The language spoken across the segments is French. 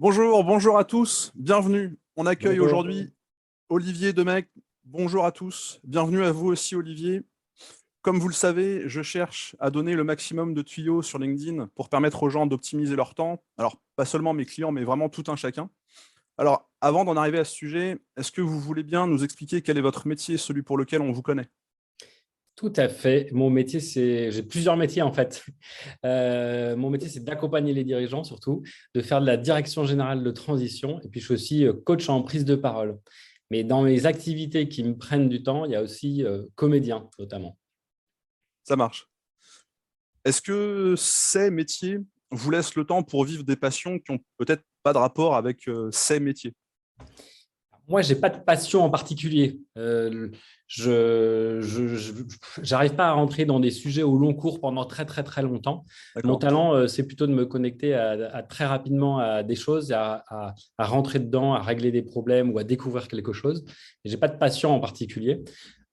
Bonjour à tous, bienvenue. On accueille Bonjour. aujourd'hui Olivier Demecq. Bonjour à tous, bienvenue à vous aussi Olivier. Comme vous le savez, je cherche à donner le maximum de tuyaux sur LinkedIn pour permettre aux gens d'optimiser leur temps. Alors, pas seulement mes clients, mais vraiment tout un chacun. Alors, avant d'en arriver à ce sujet, est-ce que vous voulez bien nous expliquer quel est votre métier, celui pour lequel on vous connaît? Tout à fait. Mon métier, j'ai plusieurs métiers en fait. Mon métier, c'est d'accompagner les dirigeants surtout, de faire de la direction générale de transition. Et puis, je suis aussi coach en prise de parole. Mais dans mes activités qui me prennent du temps, il y a aussi comédien notamment. Ça marche. Est-ce que ces métiers vous laissent le temps pour vivre des passions qui n'ont peut-être pas de rapport avec ces métiers? Moi, j'ai pas de passion en particulier. J'arrive pas à rentrer dans des sujets au long cours pendant très très très longtemps. Mon D'accord? talent, c'est plutôt de me connecter très rapidement à des choses, à rentrer dedans, à régler des problèmes ou à découvrir quelque chose. J'ai pas de passion en particulier.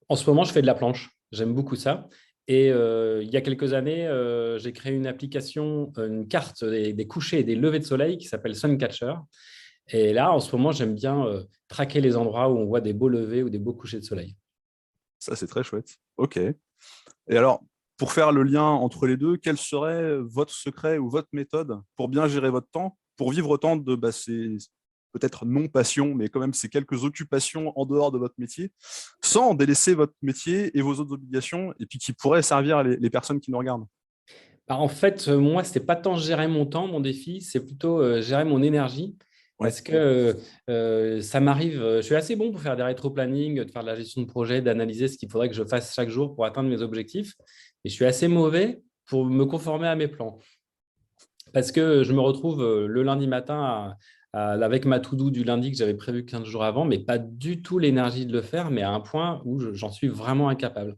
En ce moment, je fais de la planche. J'aime beaucoup ça. Et il y a quelques années, j'ai créé une application, une carte des couchers et des levées de soleil qui s'appelle Suncatcher. Et là, en ce moment, j'aime bien traquer les endroits où on voit des beaux levers ou des beaux couchers de soleil. Ça, c'est très chouette. OK. Et alors, pour faire le lien entre les deux, quel serait votre secret ou votre méthode pour bien gérer votre temps, pour vivre autant de ces peut-être non-passion, mais quand même ces quelques occupations en dehors de votre métier, sans délaisser votre métier et vos autres obligations, et puis qui pourraient servir les personnes qui nous regardent? Bah, en fait, moi, ce n'est pas tant gérer mon temps, mon défi, c'est plutôt gérer mon énergie. Ouais, Parce que ça m'arrive, je suis assez bon pour faire des rétro-planning, de faire de la gestion de projet, d'analyser ce qu'il faudrait que je fasse chaque jour pour atteindre mes objectifs. Et je suis assez mauvais pour me conformer à mes plans. Parce que je me retrouve le lundi matin avec ma to-do du lundi que j'avais prévu 15 jours avant, mais pas du tout l'énergie de le faire, mais à un point où j'en suis vraiment incapable.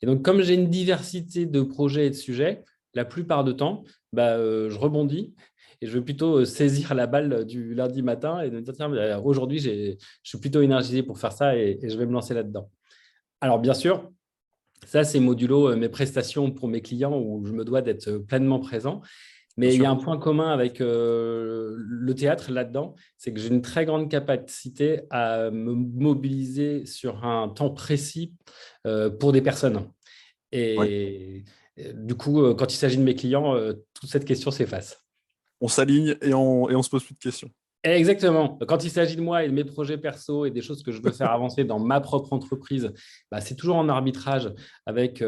Et donc, comme j'ai une diversité de projets et de sujets, la plupart du temps, je rebondis et je vais plutôt saisir la balle du lundi matin et me dire, tiens, aujourd'hui, je suis plutôt énergisé pour faire ça et je vais me lancer là-dedans. Alors, bien sûr, ça, c'est modulo mes prestations pour mes clients où je me dois d'être pleinement présent. bien Mais il y sûr. a un point commun avec le théâtre là-dedans, c'est que j'ai une très grande capacité à me mobiliser sur un temps précis pour des personnes. Ouais. Et du coup, quand il s'agit de mes clients, toute cette question s'efface. On s'aligne et on se pose plus de questions. Exactement. Quand il s'agit de moi et de mes projets perso et des choses que je veux faire avancer dans ma propre entreprise, c'est toujours en arbitrage avec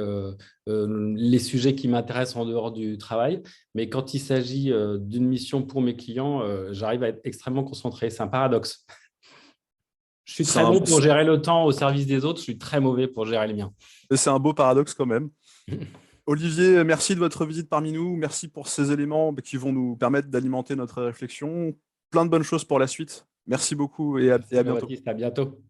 les sujets qui m'intéressent en dehors du travail. Mais quand il s'agit d'une mission pour mes clients, j'arrive à être extrêmement concentré. C'est un paradoxe. Je suis C'est très un, bon pour gérer le temps au service des autres, je suis très mauvais pour gérer le mien. c'est un beau paradoxe quand même. Olivier, merci de votre visite parmi nous. Merci pour ces éléments qui vont nous permettre d'alimenter notre réflexion. Plein de bonnes choses pour la suite. Merci beaucoup et à Merci bientôt. Jean-Baptiste, à bientôt.